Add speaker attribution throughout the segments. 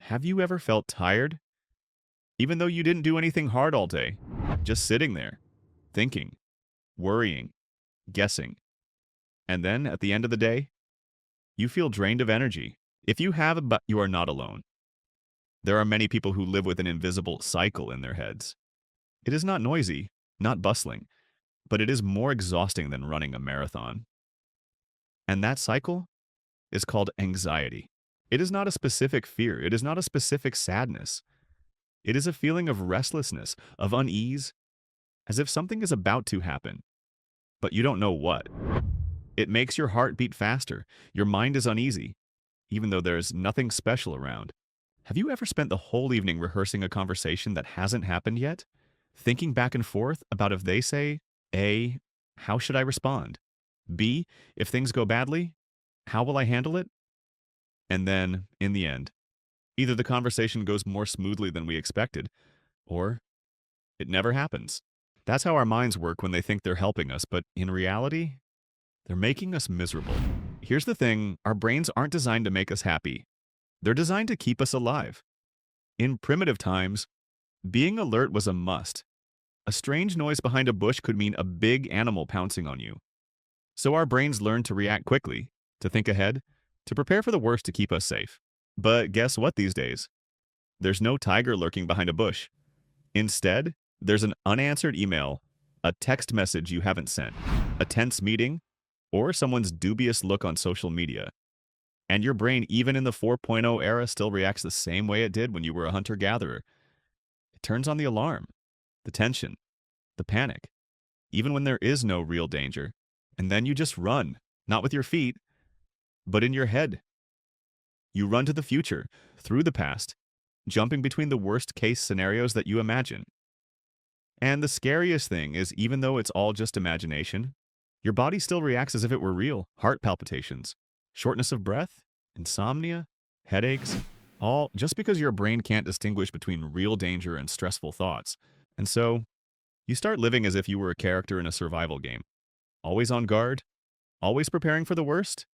Speaker 1: Have you ever felt tired, even though you didn't do anything hard all day? Just sitting there, thinking, worrying, guessing. And then, at the end of the day, you feel drained of energy. If you have, but you are not alone. There are many people who live with an invisible cycle in their heads. It is not noisy, not bustling, but it is more exhausting than running a marathon. And that cycle is called anxiety. It is not a specific fear. It is not a specific sadness. It is a feeling of restlessness, of unease, as if something is about to happen, but you don't know what. It makes your heart beat faster. Your mind is uneasy, even though there's nothing special around. Have you ever spent the whole evening rehearsing a conversation that hasn't happened yet? Thinking back and forth about if they say, A, how should I respond? B, if things go badly, how will I handle it? And then, in the end, either the conversation goes more smoothly than we expected, or it never happens. That's how our minds work when they think they're helping us, but in reality, they're making us miserable. Here's the thing, our brains aren't designed to make us happy. They're designed to keep us alive. In primitive times, being alert was a must. A strange noise behind a bush could mean a big animal pouncing on you. So our brains learned to react quickly, to think ahead, to prepare for the worst to keep us safe. But guess what these days? There's no tiger lurking behind a bush. Instead, there's an unanswered email, a text message you haven't sent, a tense meeting, or someone's dubious look on social media. And your brain, even in the 4.0 era, still reacts the same way it did when you were a hunter-gatherer. It turns on the alarm, the tension, the panic, even when there is no real danger. And then you just run, not with your feet, but in your head. You run to the future, through the past, jumping between the worst-case scenarios that you imagine. And the scariest thing is, even though it's all just imagination, your body still reacts as if it were real. Heart palpitations, shortness of breath, insomnia, headaches, all just because your brain can't distinguish between real danger and stressful thoughts. And so, you start living as if you were a character in a survival game. Always on guard, always preparing for the worst.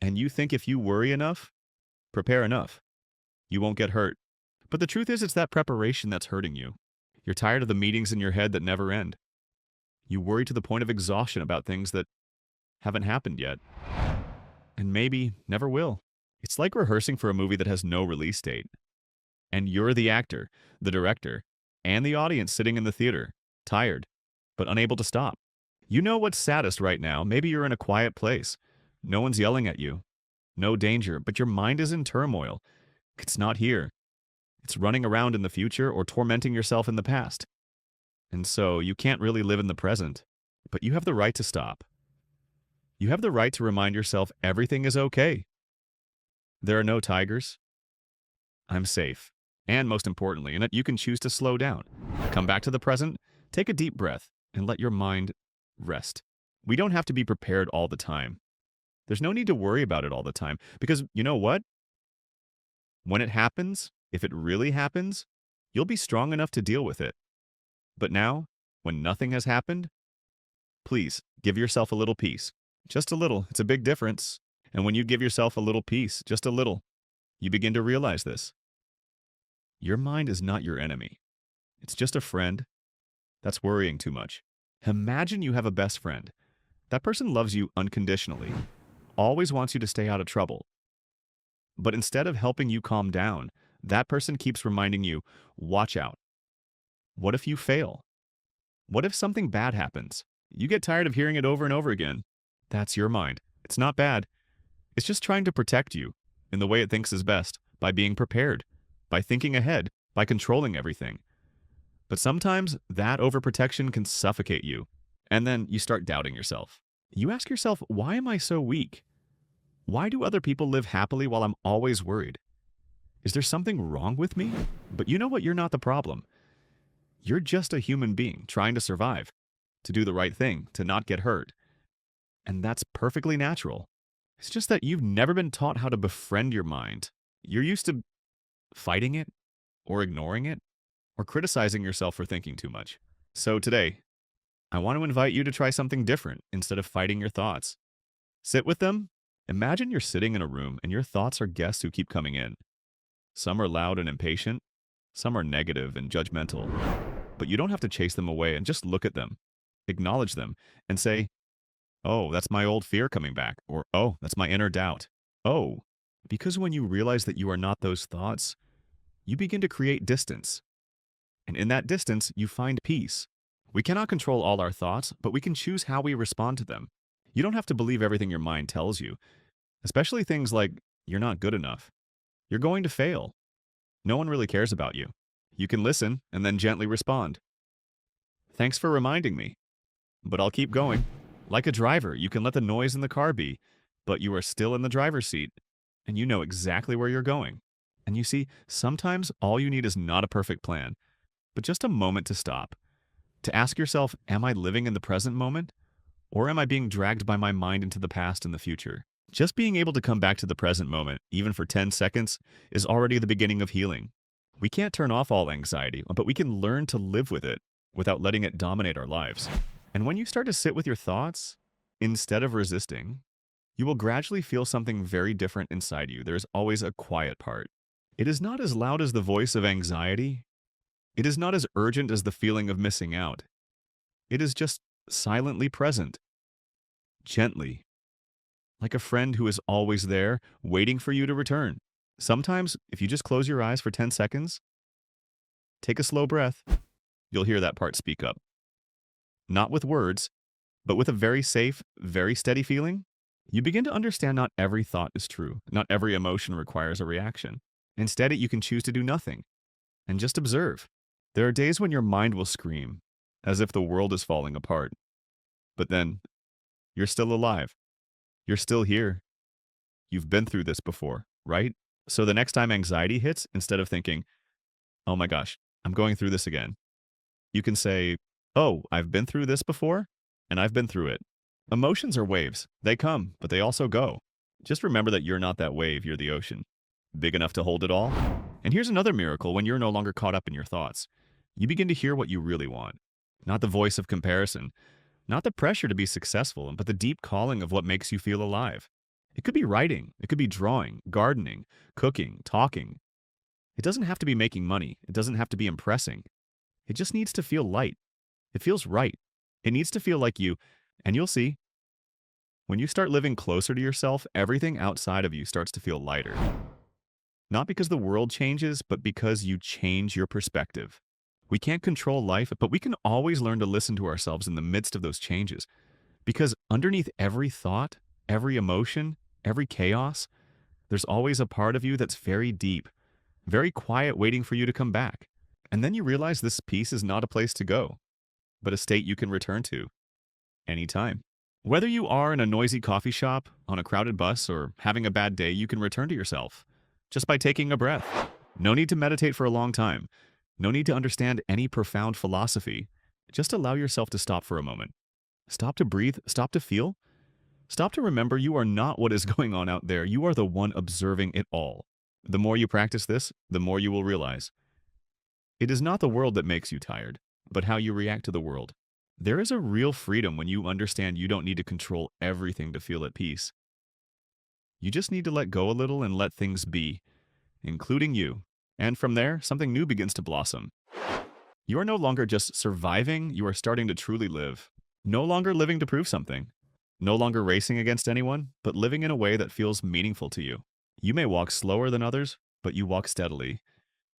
Speaker 1: And you think if you worry enough, prepare enough, you won't get hurt. But the truth is, it's that preparation that's hurting you. You're tired of the meetings in your head that never end. You worry to the point of exhaustion about things that haven't happened yet, and maybe never will. It's like rehearsing for a movie that has no release date. And you're the actor, the director, and the audience sitting in the theater, tired, but unable to stop. You know what's saddest right now? Maybe you're in a quiet place. No one's yelling at you. No danger, but your mind is in turmoil. It's not here. It's running around in the future or tormenting yourself in the past. And so you can't really live in the present, but you have the right to stop. You have the right to remind yourself everything is okay. There are no tigers. I'm safe. And most importantly, in it, you can choose to slow down. Come back to the present, take a deep breath, and let your mind rest. We don't have to be prepared all the time. There's no need to worry about it all the time, because you know what? When it happens, if it really happens, you'll be strong enough to deal with it. But now, when nothing has happened, please give yourself a little peace. Just a little. It's a big difference. And when you give yourself a little peace, just a little, you begin to realize this. Your mind is not your enemy. It's just a friend that's worrying too much. Imagine you have a best friend. That person loves you unconditionally, always wants you to stay out of trouble. But instead of helping you calm down, that person keeps reminding you, watch out. What if you fail? What if something bad happens? You get tired of hearing it over and over again. That's your mind. It's not bad. It's just trying to protect you in the way it thinks is best, by being prepared, by thinking ahead, by controlling everything. But sometimes that overprotection can suffocate you, and then you start doubting yourself. You ask yourself, why am I so weak? Why do other people live happily while I'm always worried? Is there something wrong with me? But you know what? You're not the problem. You're just a human being trying to survive, to do the right thing, to not get hurt. And that's perfectly natural. It's just that you've never been taught how to befriend your mind. You're used to fighting it, or ignoring it, or criticizing yourself for thinking too much. So today, I want to invite you to try something different instead of fighting your thoughts. Sit with them. Imagine you're sitting in a room and your thoughts are guests who keep coming in. Some are loud and impatient. Some are negative and judgmental. But you don't have to chase them away and just look at them, acknowledge them, and say, oh, that's my old fear coming back. Or, oh, that's my inner doubt. Oh, because when you realize that you are not those thoughts, you begin to create distance. And in that distance, you find peace. We cannot control all our thoughts, but we can choose how we respond to them. You don't have to believe everything your mind tells you, especially things like, you're not good enough. You're going to fail. No one really cares about you. You can listen and then gently respond. Thanks for reminding me, but I'll keep going. Like a driver, you can let the noise in the car be, but you are still in the driver's seat, and you know exactly where you're going. And you see, sometimes all you need is not a perfect plan, but just a moment to stop. To ask yourself, am I living in the present moment? Or am I being dragged by my mind into the past and the future? Just being able to come back to the present moment, even for 10 seconds, is already the beginning of healing. We can't turn off all anxiety, but we can learn to live with it without letting it dominate our lives. And when you start to sit with your thoughts, instead of resisting, you will gradually feel something very different inside you. There is always a quiet part. It is not as loud as the voice of anxiety. It is not as urgent as the feeling of missing out. It is just silently present, gently, like a friend who is always there, waiting for you to return. Sometimes, if you just close your eyes for 10 seconds, take a slow breath, you'll hear that part speak up. Not with words, but with a very safe, very steady feeling. You begin to understand not every thought is true. Not every emotion requires a reaction. Instead, you can choose to do nothing and just observe. There are days when your mind will scream, as if the world is falling apart. But then, you're still alive. You're still here. You've been through this before, right? So the next time anxiety hits, instead of thinking, oh my gosh, I'm going through this again, you can say, oh, I've been through this before, and I've been through it. Emotions are waves. They come, but they also go. Just remember that you're not that wave, you're the ocean. Big enough to hold it all? And here's another miracle when you're no longer caught up in your thoughts. You begin to hear what you really want. Not the voice of comparison, not the pressure to be successful, but the deep calling of what makes you feel alive. It could be writing, it could be drawing, gardening, cooking, talking. It doesn't have to be making money. It doesn't have to be impressing. It just needs to feel light. It feels right. It needs to feel like you. And you'll see, when you start living closer to yourself, everything outside of you starts to feel lighter. Not because the world changes, but because you change your perspective. We can't control life, but we can always learn to listen to ourselves in the midst of those changes. Because underneath every thought, every emotion, every chaos, there's always a part of you that's very deep, very quiet, waiting for you to come back. And then you realize this peace is not a place to go, but a state you can return to anytime. Whether you are in a noisy coffee shop, on a crowded bus, or having a bad day, you can return to yourself just by taking a breath. No need to meditate for a long time. No need to understand any profound philosophy. Just allow yourself to stop for a moment. Stop to breathe, stop to feel. Stop to remember you are not what is going on out there. You are the one observing it all. The more you practice this, the more you will realize. It is not the world that makes you tired, but how you react to the world. There is a real freedom when you understand you don't need to control everything to feel at peace. You just need to let go a little and let things be, including you. And from there, something new begins to blossom. You are no longer just surviving, you are starting to truly live. No longer living to prove something. No longer racing against anyone, but living in a way that feels meaningful to you. You may walk slower than others, but you walk steadily.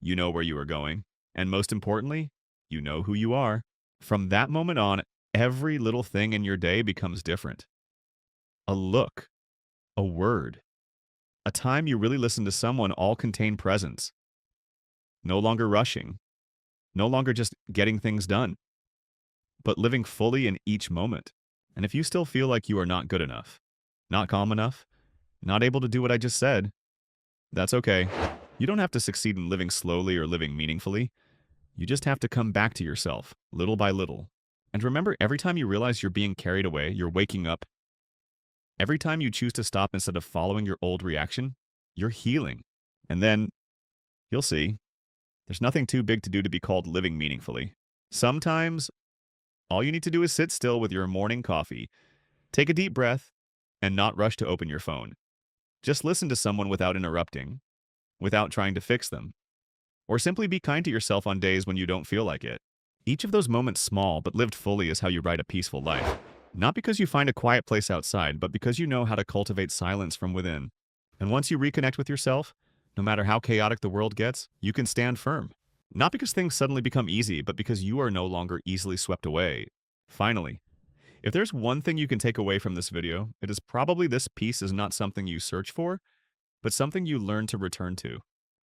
Speaker 1: You know where you are going. And most importantly, you know who you are. From that moment on, every little thing in your day becomes different. A look, a word, a time you really listen to someone all contain presence. No longer rushing, no longer just getting things done, but living fully in each moment. And if you still feel like you are not good enough, not calm enough, not able to do what I just said, that's okay. You don't have to succeed in living slowly or living meaningfully. You just have to come back to yourself, little by little. And remember, every time you realize you're being carried away, you're waking up. Every time you choose to stop instead of following your old reaction, you're healing. And then, you'll see, there's nothing too big to do to be called living meaningfully. Sometimes, all you need to do is sit still with your morning coffee, take a deep breath, and not rush to open your phone. Just listen to someone without interrupting. without trying to fix them. Or simply be kind to yourself on days when you don't feel like it. Each of those moments, small but lived fully, is how you write a peaceful life. Not because you find a quiet place outside, but because you know how to cultivate silence from within. And once you reconnect with yourself, no matter how chaotic the world gets, you can stand firm. Not because things suddenly become easy, but because you are no longer easily swept away. Finally, if there's one thing you can take away from this video, it is probably this: peace is not something you search for, but something you learn to return to.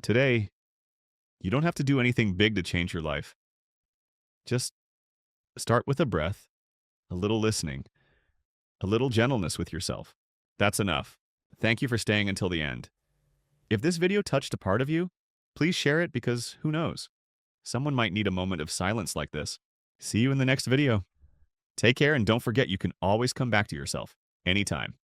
Speaker 1: Today, you don't have to do anything big to change your life. Just start with a breath, a little listening, a little gentleness with yourself. That's enough. Thank you for staying until the end. If this video touched a part of you, please share it, because who knows? Someone might need a moment of silence like this. See you in the next video. Take care, and don't forget, you can always come back to yourself anytime.